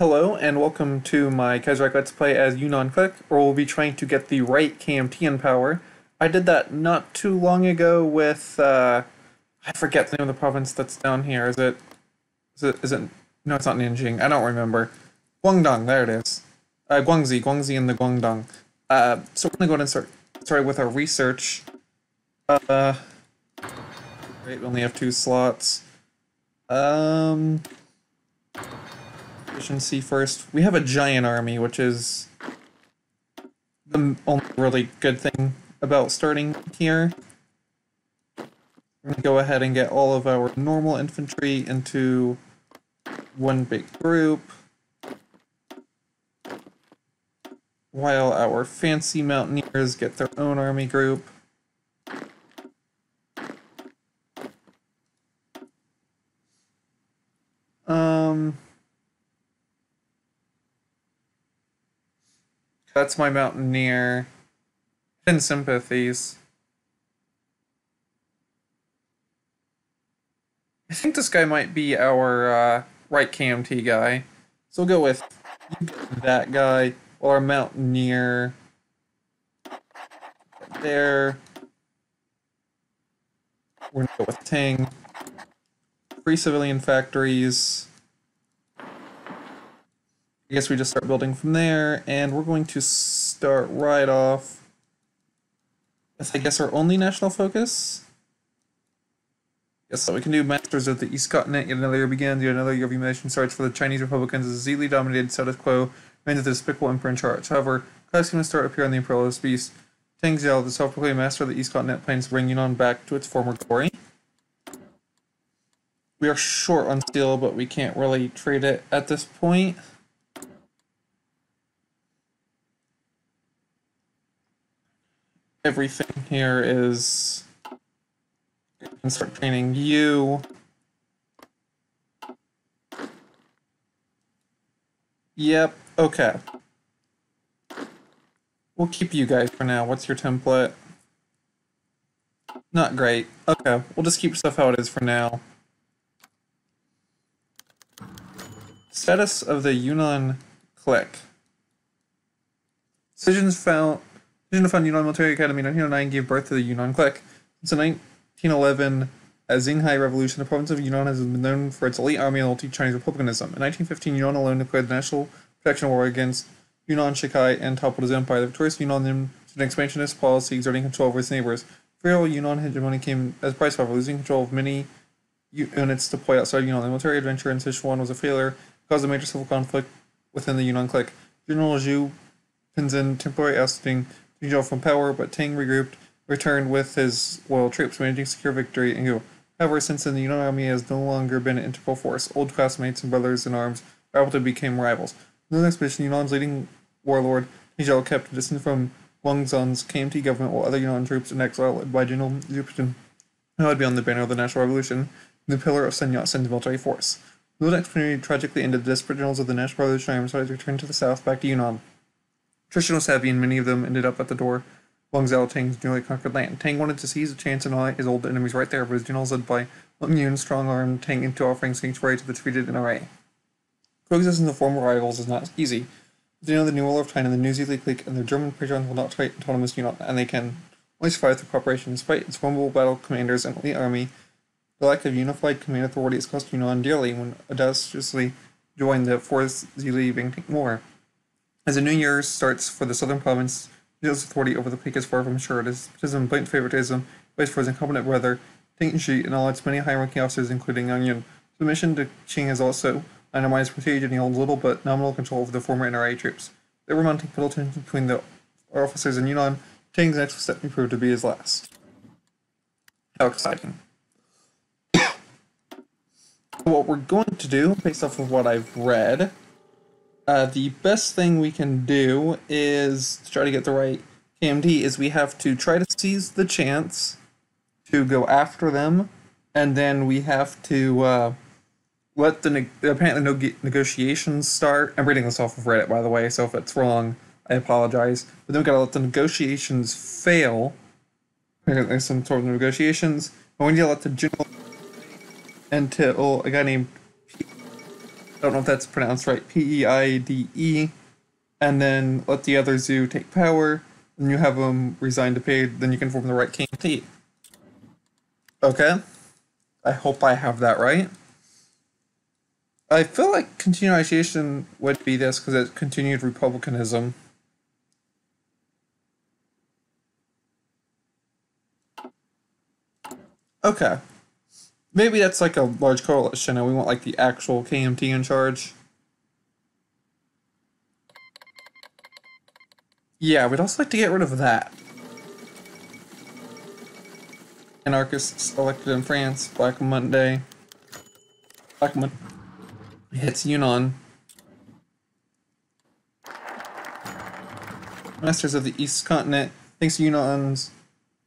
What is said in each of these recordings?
Hello and welcome to my Kaiserreich Let's Play as Yunnan Clique, where we'll be trying to get the right KMT in power. I did that not too long ago with, I forget the name of the province that's down here. No, it's not Nanjing. I don't remember. Guangdong, there it is. Guangxi and the Guangdong. So we're gonna go ahead and start with our research. Great, we only have 2 slots. Efficiency first. We have a giant army, which is the only really good thing about starting here. We're gonna go ahead and get all of our normal infantry into one big group, while our fancy mountaineers get their own army group. That's my mountaineer. 10 sympathies. I think this guy might be our right KMT guy. So we'll go with that guy, while our mountaineer there. We're gonna go with Tang. Free civilian factories. I guess we just start building from there, and we're going to start right off with, I guess, our only national focus. Yes, so we can do Masters of the East Continent. Yet another year begins, yet another year of humiliation starts for the Chinese Republicans as the zealotly dominated status quo remains the despicable emperor in charge. However, Class humans start appear on the imperialist beast. Tang Xiao, the self-proclaimed master of the East Continent, plans to bring Yunnan back to its former glory. We are short on steel, but we can't really trade it at this point. Everything here is... I can start training you. Yep, okay. We'll keep you guys for now. What's your template? Not great. Okay, we'll just keep stuff how it is for now. Status of the Yunnan Clique. Decision to found Yunnan Military Academy in 1909 gave birth to the Yunnan Clique. Since the 1911 Xinhai Revolution, the province of Yunnan has been known for its elite army and anti-Chinese republicanism. In 1915, Yunnan alone declared the National Protection War against Yunnan Shikai and toppled his empire. The victorious Yunnan then an expansionist policy exerting control over its neighbors. Imperial Yunnan hegemony came as a price, however, losing control of many units deployed outside Yunnan. The military adventure in Sichuan was a failure, caused a major civil conflict within the Yunnan Clique. General Zhu Pinzhen temporarily ousting Zhou from power, but Tang regrouped, returned with his loyal troops, managing secure victory and go. However, since then, the Yunnan army has no longer been an integral force. Old classmates and brothers in arms are able to become rivals. In the expedition, Yunnan's leading warlord, Zhou, kept a distance from Guangzhou's KMT government, while other Yunnan troops in exile, led by General Zhu Pinzhen, who had been on the banner of the National Revolution, and the pillar of Sun Yat-sen's military force. The expedition tragically ended. The desperate generals of the National Revolutionary Army decided to return to the south, back to Yunnan. Attrition was heavy, and many of them ended up at the door Guangzhou Tang's newly conquered land. Tang wanted to seize a chance and annihilate his old enemies right there, but his generals, led by Lung Yun, strong-armed Tang into offering sanctuary to the defeated NRA. Coexistence of former rivals is not easy. They know the new ruler of China, the New Zealand clique, and their German patrons will not fight autonomous Yunnan, and they can only survive through cooperation. Despite its formidable battle commanders and elite army, the lack of unified command authority has cost Yunnan dearly when audaciously joined the Fourth Zili-Bingting War. As a new year starts for the southern province, Zhou's authority over the clique is far from assured. Despotism, blatant favoritism, vice for his incompetent brother, Tang Shi, and all its many high-ranking officers, including Yang Yun. Submission to Qing has also undermined his prestige, and he holds little but nominal control over the former NRA troops. There were mounting political tensions between the officers in Yunnan. Tang's next step may prove to be his last. How exciting. What we're going to do, based off of what I've read, the best thing we can do is to try to get the right KMT is we have to try to seize the chance to go after them, and then we have to let the apparently negotiations start. I'm reading this off of Reddit, by the way, so if it's wrong, I apologize. But then we've got to let the negotiations fail. There's some sort of negotiations, and we need to let the general until a guy named I don't know if that's pronounced right, Peide, and then let the other zoo take power, and you have them resign to pay, then you can form the right KMT. Okay? I hope I have that right. I feel like continuation would be this because it's continued republicanism. Okay. Maybe that's like a large coalition and we want like the actual KMT in charge. Yeah, we'd also like to get rid of that. Anarchists elected in France, Black Monday. Black Monday hits Yunnan. Masters of the East Continent. Thanks to Yunnan's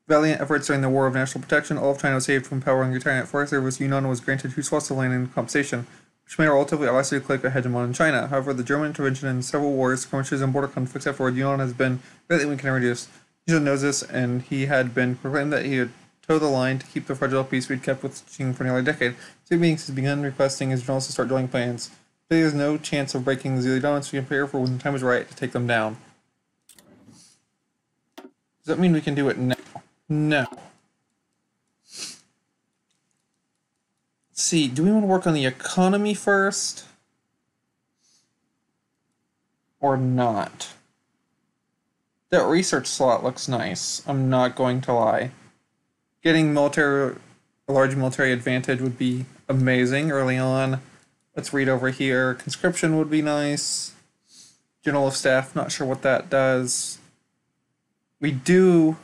valiant efforts during the War of National Protection, all of China was saved from power and retirement. For service, Yunnan was granted 2 swaths of land in compensation, which made a relatively isolated clique a hegemon in China. However, the German intervention in several wars, skirmishes, and border conflicts afterward, Yunnan has been greatly weakened and reduced. Yunnan knows this, and he had been proclaimed that he would toe the line to keep the fragile peace we'd kept with Qing for nearly a decade. Two meetings has begun requesting his generals to start drawing plans. There is no chance of breaking the Zili dominance. We can prepare for when the time is right to take them down. Does that mean we can do it now? No. Let's see, do we want to work on the economy first? Or not? That research slot looks nice. I'm not going to lie. Getting a large military advantage would be amazing early on. Let's read over here. Conscription would be nice. General of Staff, not sure what that does. We do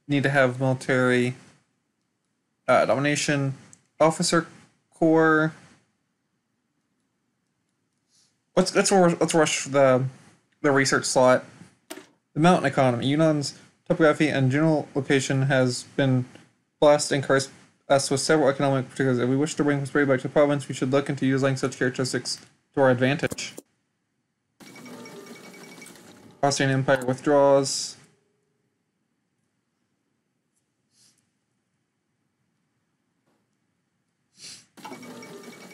need to have military domination. Officer Corps. Let's rush the research slot. The mountain economy. Yunnan's topography and general location has been blessed and cursed us with several economic particulars. If we wish to bring prosperity back to the province, we should look into using such characteristics to our advantage. Austrian Empire withdraws.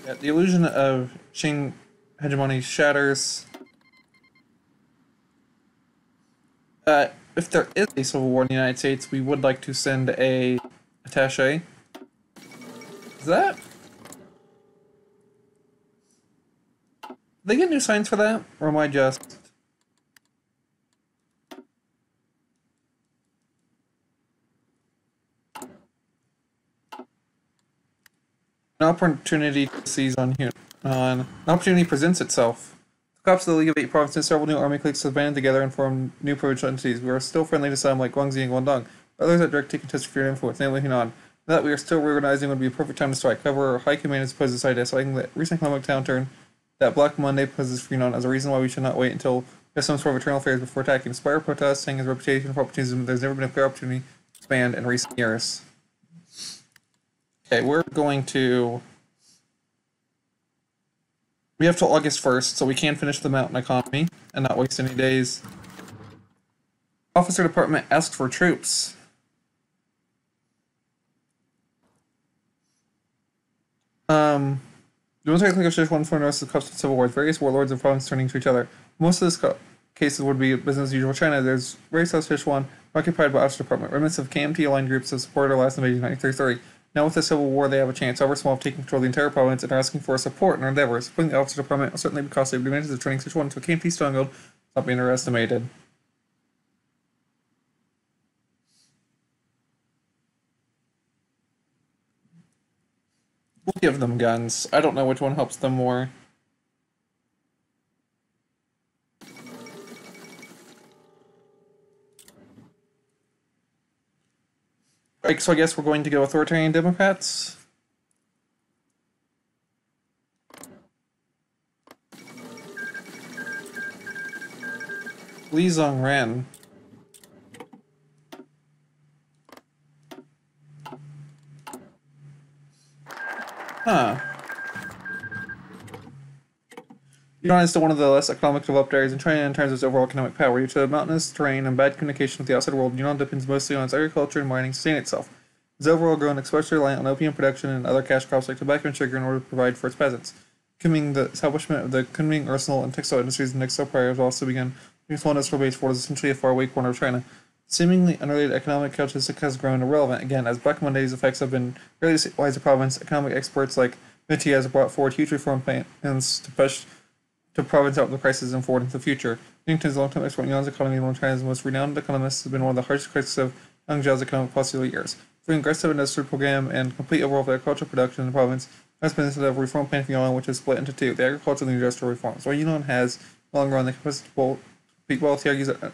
Yeah, the illusion of Qing hegemony shatters. If there is a civil war in the United States, we would like to send a attaché. Is that? Did they get new signs for that? Or am I just... An opportunity to seize on Hunan. An opportunity presents itself. The cops of the League of Eight Provinces, several new army cliques have banded together and formed new provincial entities. We are still friendly to some like Guangxi and Guangdong, but others that direct taking test fear and influence, namely Hunan. That we are still reorganizing would be a perfect time to strike. However, our high command has posed this idea, citing the recent economic downturn that Black Monday poses for Hunan as a reason why we should not wait until we have some sort of internal affairs before attacking. Despite our protests, saying his reputation for opportunism, there's never been a clear opportunity to expand in recent years. Okay, we're going to... We have till August 1st, so we can finish the mountain economy and not waste any days. Officer Department asked for troops. The military clique of one for the rest of the cups of civil wars. Various warlords and provinces turning to each other. Most of these cases would be business as usual. China, there's very South Sichuan occupied by Officer Department. Remnants of KMT aligned groups have supported our last invasion in 1933. Now with the civil war, they have a chance, however small, of taking control of the entire province and are asking for support in our endeavors. Supporting the Officer Department will certainly be costly, but the advantages of turning Sichuan into a KMT stronghold will not be underestimated. We'll give them guns. I don't know which one helps them more. Right, so I guess we're going to go authoritarian Democrats. Li Zongren. Huh. Yunnan is still one of the less economic developed areas in China in terms of its overall economic power. Due to the mountainous terrain and bad communication with the outside world, Yunnan depends mostly on its agriculture and mining to sustain itself. It's overall grown especially reliant on opium production and other cash crops like tobacco and sugar in order to provide for its peasants. Qing, the establishment of the Kunming arsenal and textile industries and textile priors also began. The small industrial base for what is essentially a faraway corner of China. Seemingly unrelated economic characteristic has grown irrelevant again, as Black Monday's effects have been rarely destabilized the province. Economic experts like Mitty has brought forward huge reform plans to push the province out of the crisis and forward into the future. Newton's long-term expert in Yuan's economy, one of China's most renowned economists, has been one of the harshest critics of Yang Zhao's economic policy of the years. Through an aggressive industrial program and complete overhaul of agricultural production in the province, has been instead of a reform plan for Yunnan, which is split into two: the agricultural and the industrial reforms. While Yunnan has long run the capacity to compete well, he argues that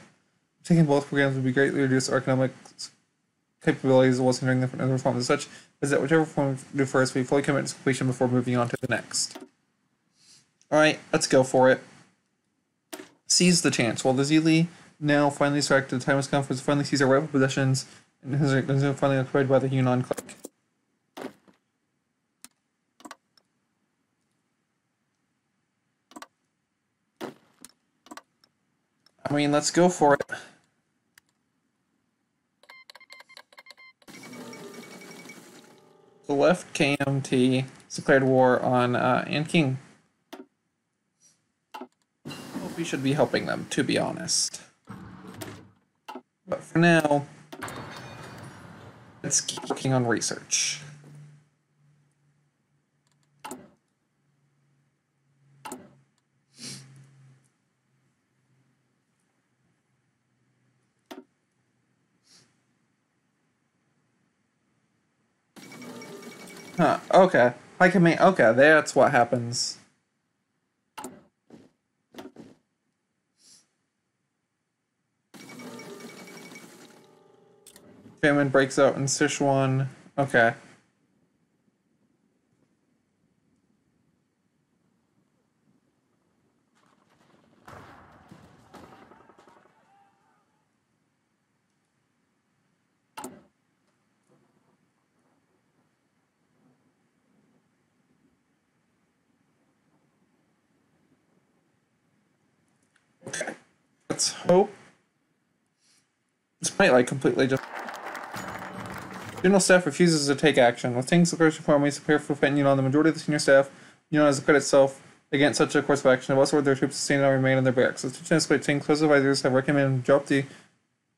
taking both programs would be greatly reduce our economic capabilities while hindering the reforms as such, is that whichever reform we do first, we fully commit to completion before moving on to the next. Alright, let's go for it. Seize the chance. While the Zili now finally strike, the time has come for us to finally seize our rightful possessions and is finally occupied by the Yunnan Clique. I mean, let's go for it. The left KMT declared war on Qing. We should be helping them, to be honest. But for now, let's keep working on research. Huh, okay. I can make, okay, that's what happens. Famine breaks out in Sichuan. Okay. Okay. Let's hope. This might like completely just. General staff refuses to take action. With Ting's declaration for armies prepare for fighting Yunnan, the majority of the senior staff, Yunnan has declared itself against such a course of action. They've also ordered their troops to stay and remain in their barracks. As to escalate, Ting's close advisors have recommended drop to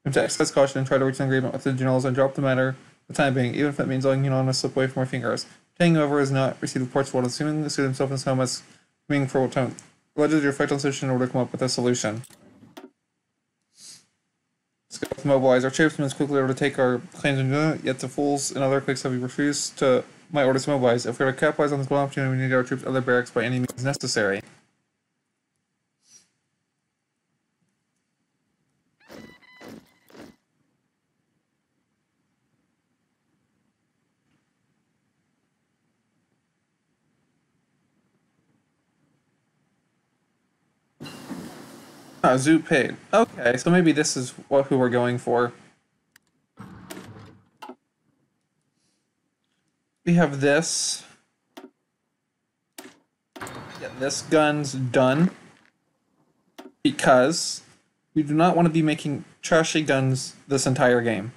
exercise caution and try to reach an agreement with the generals and drop the matter for the time being, even if it means letting Yunnan slip away from our fingers. Ting, however, has not received reports of what is seemingly suit himself in his home as being for what time. Allegedly reflect on the situation in order to come up with a solution. Let's mobilize our troops and quickly order to take our claims in Yunnan, yet the fools and other cliques have refused to my orders to mobilize. If we're to capitalize on this golden opportunity, we need to get our troops out of their barracks by any means necessary. Ah, Zhu paid. Okay, so maybe this is who we're going for. We have this. Yeah, this gun's done. Because we do not want to be making trashy guns this entire game.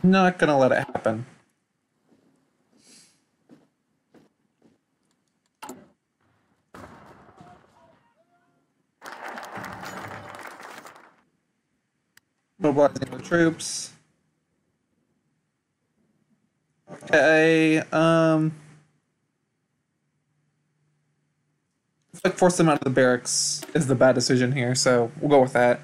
Not gonna let it happen. Mobilizing the troops. Okay, if like force them out of the barracks is the bad decision here, so we'll go with that.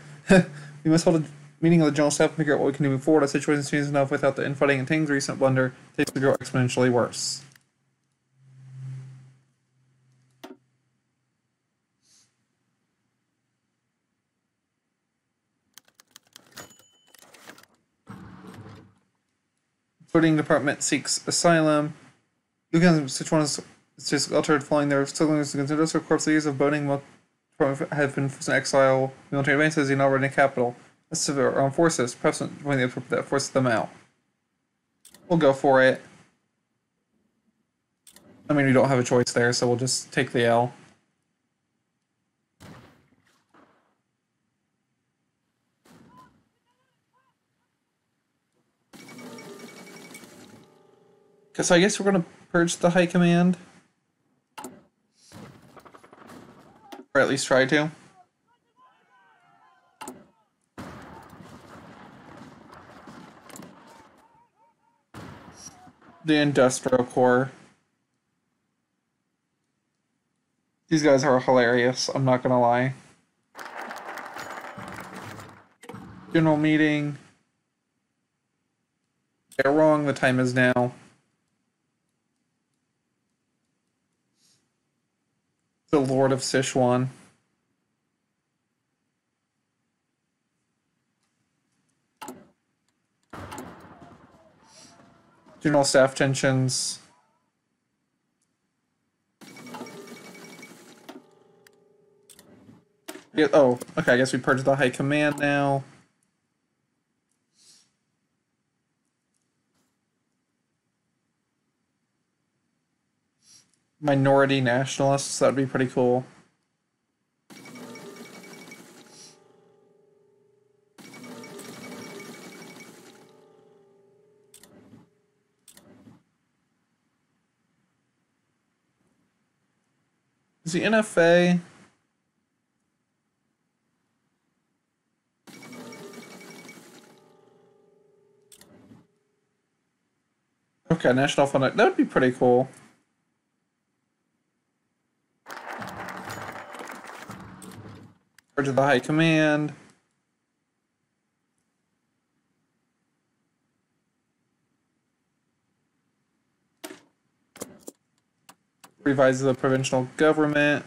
We must hold a meeting of the general staff to figure out what we can do moving forward. A situation changes enough without the infighting and Ting's recent blunder takes to grow exponentially worse. Voting department seeks asylum. Yunnan Sichuan is just altered following their struggles against industrial corps. The years of voting have been in exile. Military advances in already in capital. That's the armed forces. Perhaps when they that forces them out. We'll go for it. I mean, we don't have a choice there, so we'll just take the L. So I guess we're going to purge the High Command. Or at least try to. The Industrial Corps. These guys are hilarious, I'm not gonna lie. General meeting. They're wrong, the time is now. The Lord of Sichuan. General staff tensions. Yeah, oh, okay, I guess we purged the high command now. Minority nationalists, that'd be pretty cool. Is the NFA... Okay, National Fund, that would be pretty cool. Purge the High Command. Revise the provincial government.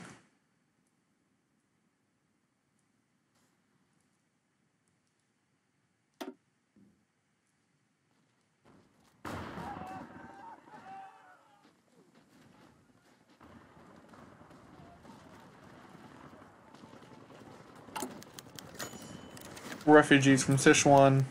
Refugees from Sichuan.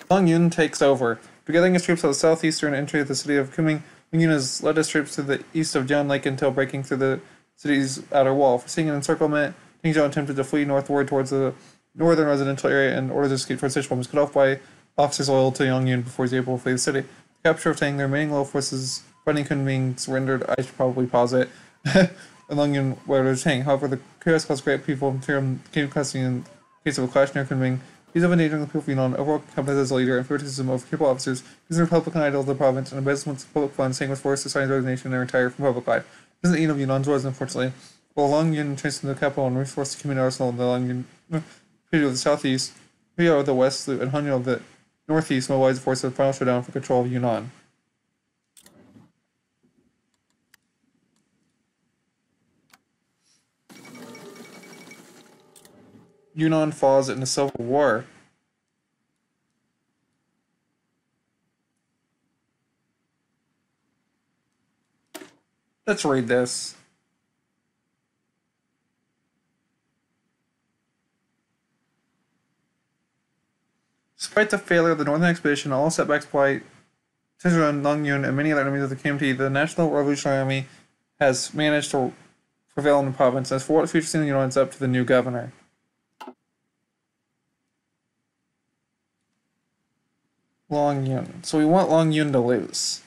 Long Yun takes over. Gathering his troops on the southeastern entry of the city of Kunming, Long Yun has led his troops to the east of Jian Lake until breaking through the city's outer wall. Foreseeing an encirclement, King Zhao attempted to flee northward towards the northern residential area in order to escape towards Sichuan. Was cut off by officers loyal to Long Yun before he was able to flee the city. The capture of Tang, the remaining loyal forces fighting Kunming surrendered, I should probably pause it. And Long Yun were Tang. However, the chaos caused great people came custody in case of a clash near Kunming. He's of endangering the people of Yunnan, overall competence as a leader, and favoritism of capable officers, he's a Republican idol of the province, and embezzlement of public funds, saying with forced society's resignation and retire from public life. This isn't Yun of Yunnan's was, unfortunately. While Long Yun traced into the capital and reinforced the community arsenal in the Long Yun Treaty of the southeast, Rio of the west, and Hanyu of the northeast mobilized the forces of the final showdown for control of Yunnan. Yunnan falls in a civil war. Let's read this. Despite the failure of the northern expedition, all setbacks by Sichuan, Long Yun, and many other enemies of the KMT, the National Revolutionary Army has managed to prevail in the province. As for what future scene in Yunnan, it's up to the new governor. Long Yun. So we want Long Yun to lose.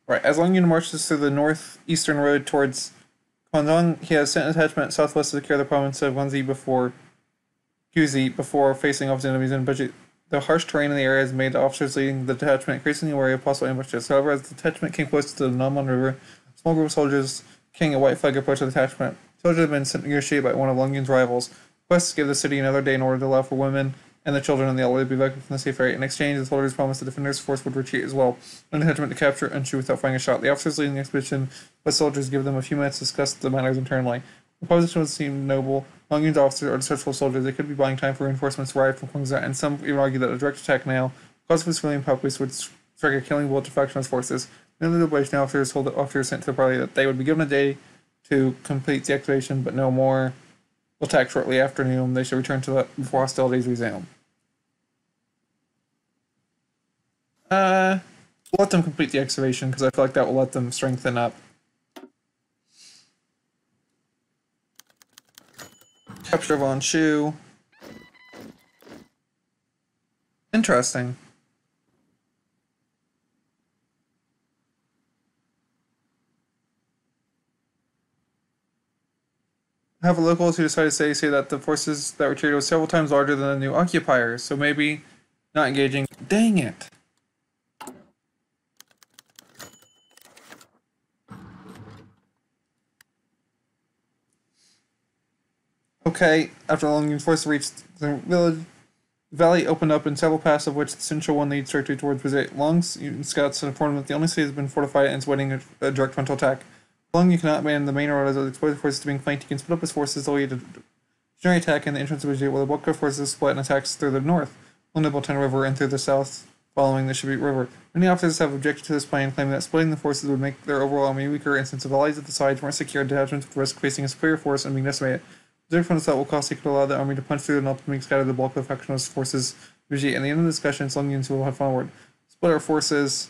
Right, as Long Yun marches through the northeastern road towards Kuomintangs, he has sent a detachment southwest to secure the province of Guangxi before facing off to enemies in budget. The harsh terrain in the area has made the officers leading the detachment increasingly wary of possible ambushes. However, as the detachment came close to the Namon River, a small group of soldiers carrying a white flag approached the detachment. Soldiers had been sent negotiated by one of Long Yun's rivals. Requests gave the city another day in order to allow for women and the children and the elderly to be evacuated from the safe area. In exchange, the soldiers promised the defenders' force would retreat as well, and the detachment to capture and shoot without firing a shot. The officers leading the expedition let soldiers give them a few minutes to discuss the matters internally. The proposition would seem noble. Long Yun's officers are distrustful soldiers. They could be buying time for reinforcements to arrive from Guangzhou, and some even argue that a direct attack now, because of the civilian populace, would strike a killing blow to factionalist forces. None of the liberation officers told the officers sent to the party that they would be given a day to complete the activation, but no more. Will attack shortly after noon. They should return to that before hostilities resume. We'll let them complete the excavation because I feel like that will let them strengthen up. Capture of Anshu. Interesting. However, locals who decided to say that the forces that retreated were several times larger than the new occupiers, so maybe not engaging. Dang it! Okay, after a long force reached the village, the valley opened up in several paths, of which the central one leads directly towards Visit. Long's scouts informed that the only city has been fortified and is waiting a direct frontal attack. Long you cannot man the main road as it exposes forces to being flanked. You can split up his forces to lead a general attack in the entrance of Visit, while the bulk of forces split and attacks through the north, along the Bolton River, and through the south, following the Shabit River. Many officers have objected to this plan, claiming that splitting the forces would make their overall army weaker, and since the allies at the sides weren't secure, detachments would risk facing a superior force and being decimated. The difference that will cost could allow the army to punch through and ultimately scatter the bulk of the factionalist forces. At the end of the discussion, Long Yun's will head forward. Split our forces.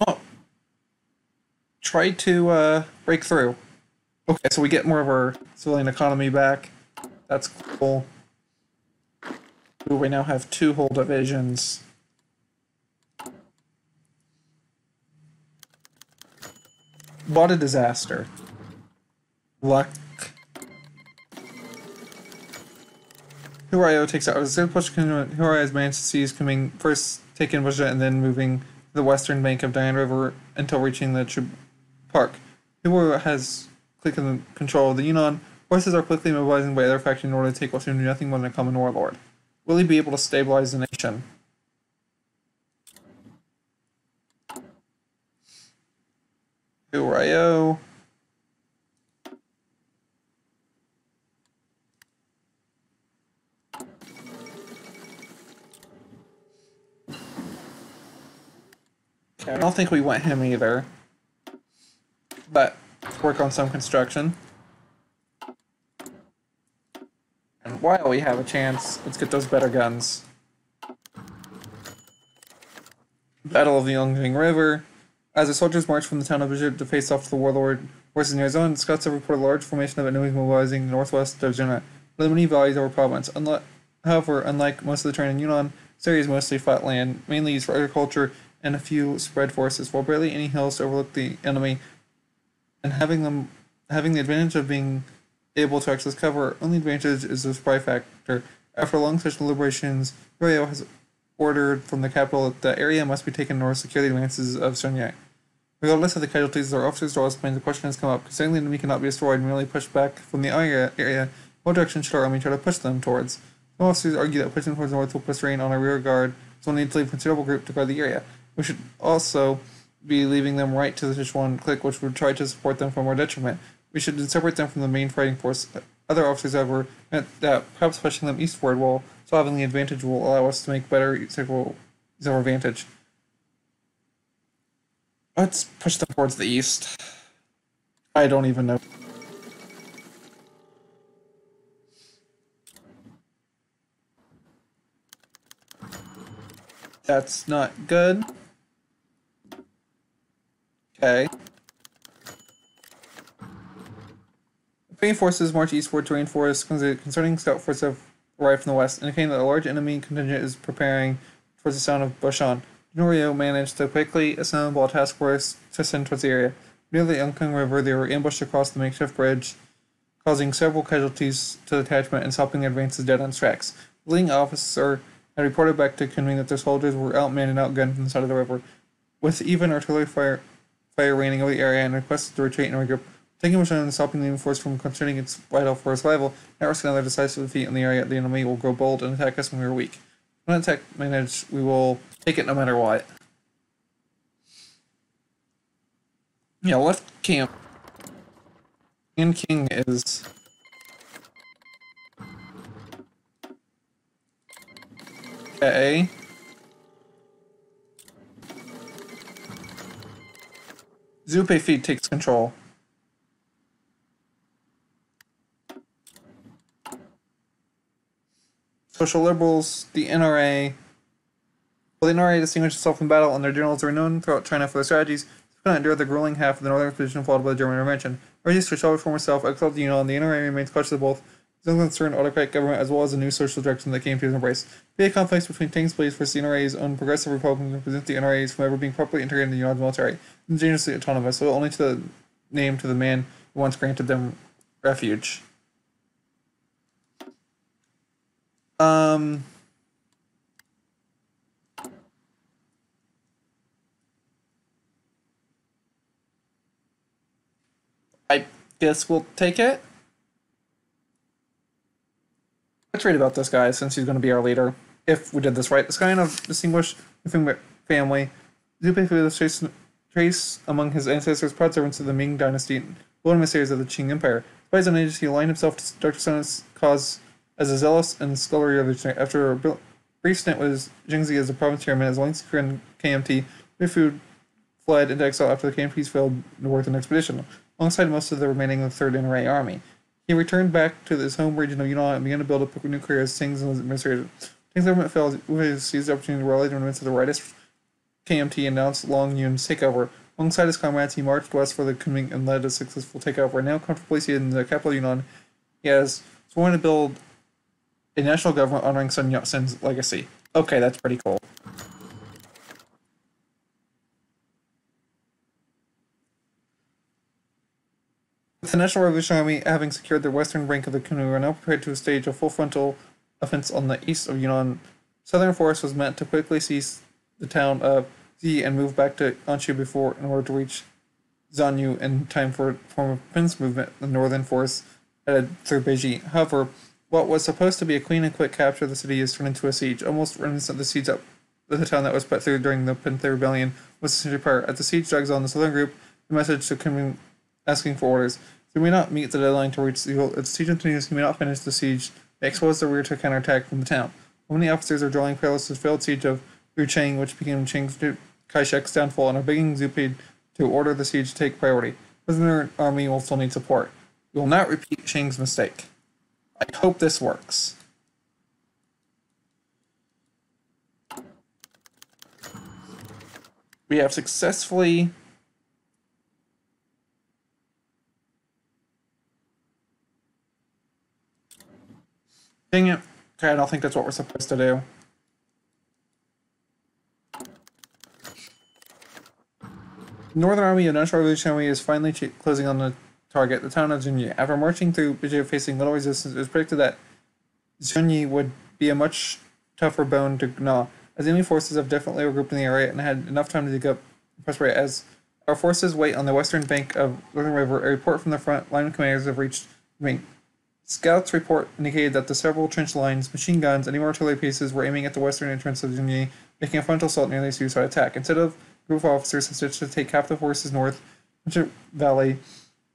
No. Try to break through. Okay, so we get more of our civilian economy back. That's cool. Ooh, we now have 2 whole divisions. What a disaster. Luck. Hoi4 takes out the push. Hoi4 has managed to seize coming first taking Busha and then moving to the western bank of Diane River until reaching the park. Hoi4 has taken control of the Yunnan. Forces are quickly mobilizing by other factions in order to take what seems to be nothing more than a common warlord. Will he be able to stabilize the nation? Hoi4. Okay, I don't think we want him either. But let's work on some construction. And while we have a chance, let's get those better guns. Battle of the Yunnan River. As the soldiers march from the town of Egypt to face off the warlord forces in Arizona, Scots have reported a large formation of enemies mobilizing the northwest of Yunnan, the many valleys of our province. However, unlike most of the terrain in Yunnan, this area is mostly flat land, mainly used for agriculture, and a few spread forces, while barely any hills to overlook the enemy, and having the advantage of being able to access cover. Only advantage is the supply factor. After long such deliberations, Hoi4 has ordered from the capital that the area must be taken in order to secure the advances of Shenyang. Regardless of the casualties, our officers always explain the question has come up. Considering the enemy cannot be destroyed, merely pushed back from the area, what direction should our army try to push them towards? Some officers argue that pushing towards the north will put strain on our rear guard, so we'll need to leave a considerable group to guard the area. We should also be leaving them right to the Yunnan Clique, which would try to support them from our detriment. We should separate them from the main fighting force. Other officers, however, meant that perhaps pushing them eastward while still having the advantage will allow us to make better use of our advantage. Let's push them towards the east. I don't even know. That's not good. Okay. Fighting forces march eastward to reinforce concerning scout forces have arrived from the west, indicating that a large enemy contingent is preparing towards the sound of Bashan. Norio managed to quickly assemble a task force to send towards the area. Near the Yunnan River, they were ambushed across the makeshift bridge, causing several casualties to the detachment and stopping the advances dead on its tracks. The leading officer had reported back to Kunming that their soldiers were outmanned and outgunned from the side of the river, with even artillery fire raining over the area, and requested to retreat and regroup. Taking Bashan and stopping the enemy force from concerning its vital for survival, not risking another decisive defeat in the area, the enemy will grow bold and attack us when we are weak. When attack managed, we will take it no matter what. Yeah, left camp. And King is... Okay. Zupe Feed takes control. Social liberals, the NRA. Well, the NRA distinguished itself in battle, and their generals are known throughout China for their strategies. They could not endure the grueling half of the northern expedition followed by the German intervention. Ready to shall reform itself, exiled the Yunnan, the NRA remains clutched to both his unconcerned autocratic government, as well as a new social direction that KMT has embraced. The conflicts between Tang's beliefs versus the NRA's own progressive Republicans to prevent the NRA's from ever being properly integrated in the United military, ingeniously autonomous, so only to the name to the man who once granted them refuge. I guess we'll take it. Let's read about this guy since he's going to be our leader. If we did this right, this guy of distinguished family, Zhupe was trace among his ancestors, proud servants of the Ming dynasty, and golden emissaries of the Qing Empire. Despite his own age, he aligned himself to Dr. Sun's cause as a zealous and scholarly revolutionary. After a brief stint with Jingzi as the province chairman, as long as he in KMT, Mifu fled into exile after the KMT's failed northern expedition, alongside most of the remaining of the Third NRA Army. He returned back to his home region of Yunnan and began to build up a new career as Tsing's administrator. Tsing's government failed. Wu seized the opportunity to rally the remnants of the rightist KMT and announced Long Yun's takeover. Alongside his comrades, he marched west for the Kunming and led a successful takeover. Now comfortably seated in the capital Yunnan, he has sworn to build a national government honoring Sun Yat-sen's legacy. Okay, that's pretty cool. With the National Revolutionary Army having secured the western bank of the Kunming, are now prepared to stage a full frontal offense on the east of Yunnan. Southern force was meant to quickly seize the town of Zi and move back to Anshu in order to reach Zanyu in time for a form of prince movement. The northern force headed through Beijing. However, what was supposed to be a clean and quick capture of the city is turned into a siege, almost reminiscent of the siege up the town that was put through during the Panther Rebellion was a century prior. As the siege drags on, the southern group, the message to Kunming asking for orders. They may not meet the deadline to reach the goal. If the siege continues, he may not finish the siege. They expose the rear to counterattack from the town. Many officers are drawing parallels to the failed siege of Liucheng, which became Chiang Kai-shek's downfall, and are begging Zhupe to order the siege to take priority. The Northern Army will still need support. We will not repeat Chiang's mistake. I hope this works. We have successfully dang it. Okay, I don't think that's what we're supposed to do. Northern Army of National Revolutionary Army is finally closing on the target, the town of Zunyi. After marching through Beijing facing little resistance, it was predicted that Zunyi would be a much tougher bone to gnaw, as enemy forces have definitely regrouped in the area and had enough time to dig up the prosperity. As our forces wait on the western bank of the Northern River, a report from the front line commanders have reached me. Scouts report indicated that the several trench lines, machine guns, and artillery pieces were aiming at the western entrance of Zunyi, making a frontal assault nearly a suicide attack. Instead of a group of officers have to take half the forces north into Valley,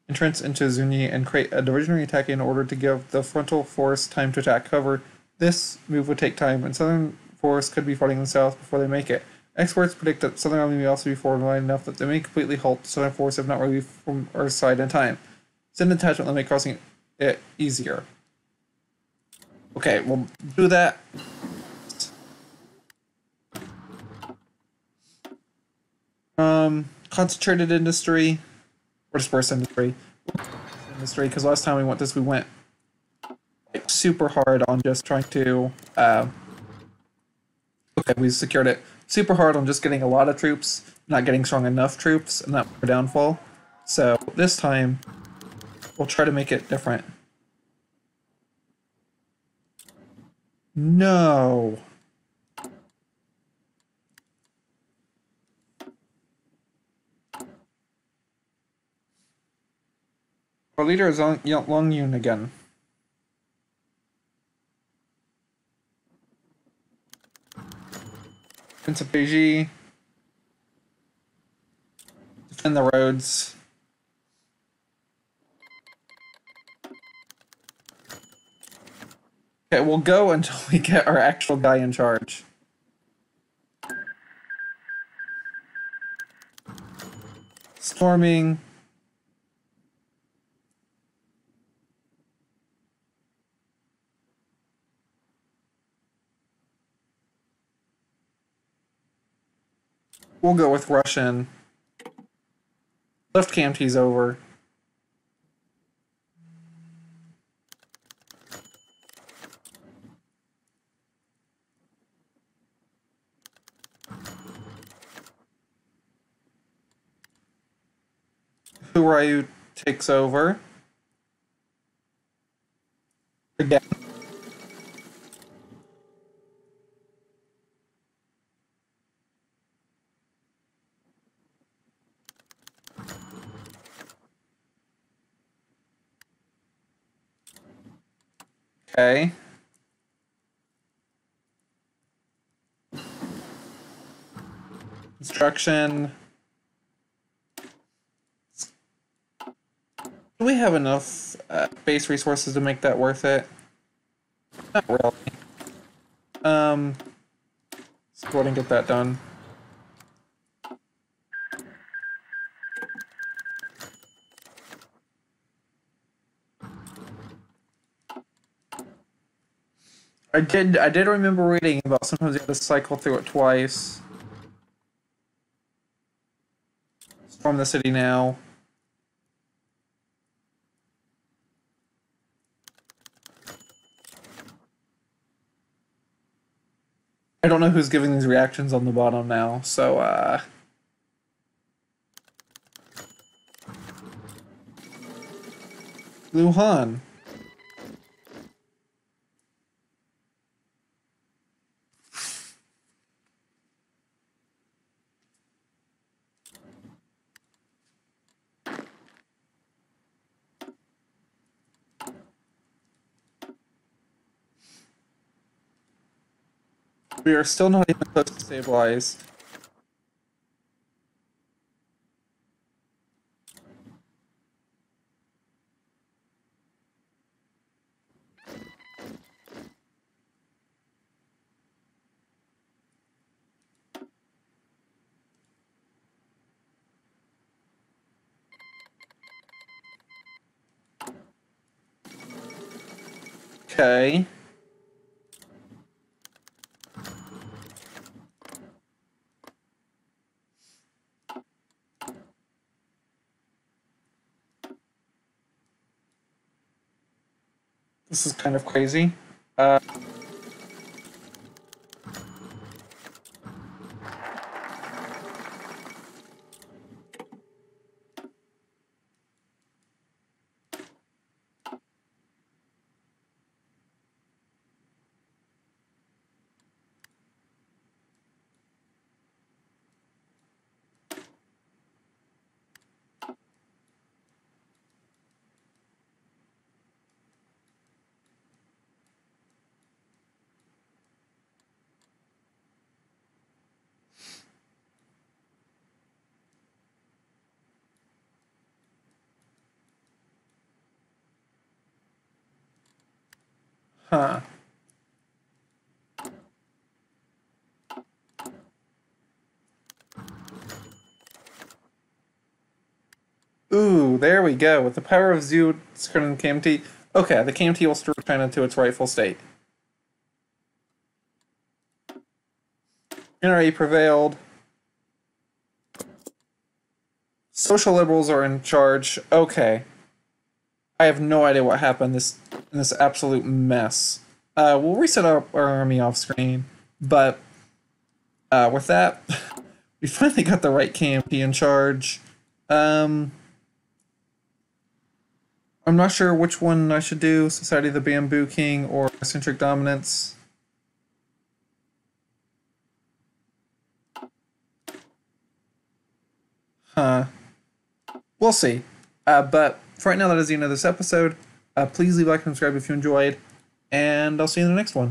entrance into Zunyi, and create a diversionary attack in order to give the frontal force time to attack. However, this move would take time, and Southern force could be fighting in the south before they make it. Experts predict that Southern Army may also be fortified enough that they may completely halt the Southern force if not relieved from our side in time. Send an attachment that make crossing it easier. Okay, we'll do that. Concentrated industry or dispersed industry. Because last time we went this, we went like super hard on just trying to. Okay, we secured it super hard on just getting a lot of troops, not getting strong enough troops, and that was our downfall. So this time, we'll try to make it different. No. Our leader is Long Yun again. Prince of Beijing. Defend the roads. Okay, we'll go until we get our actual guy in charge. Storming. We'll go with Russian. Left KMT's over. Ryu takes over. Again. Okay. Construction. Do we have enough base resources to make that worth it? Not really. Let's go ahead and get that done. I did remember reading about sometimes you have to cycle through it twice. Storm the city now. I don't know who's giving these reactions on the bottom now, so Luhan. We are still not even close to stabilized. Okay. This is kind of crazy. Huh. Ooh, there we go. With the power of Zhu, skirting the KMT. Okay, the KMT will restore China to its rightful state. NRA prevailed. Social liberals are in charge. Okay. I have no idea what happened in this absolute mess. We'll reset our army off screen, but with that, we finally got the right KMT in charge. I'm not sure which one I should do, Society of the Bamboo King or Eccentric Dominance. Huh. We'll see. But for right now, that is the end of this episode. Please leave a like and subscribe if you enjoyed, and I'll see you in the next one.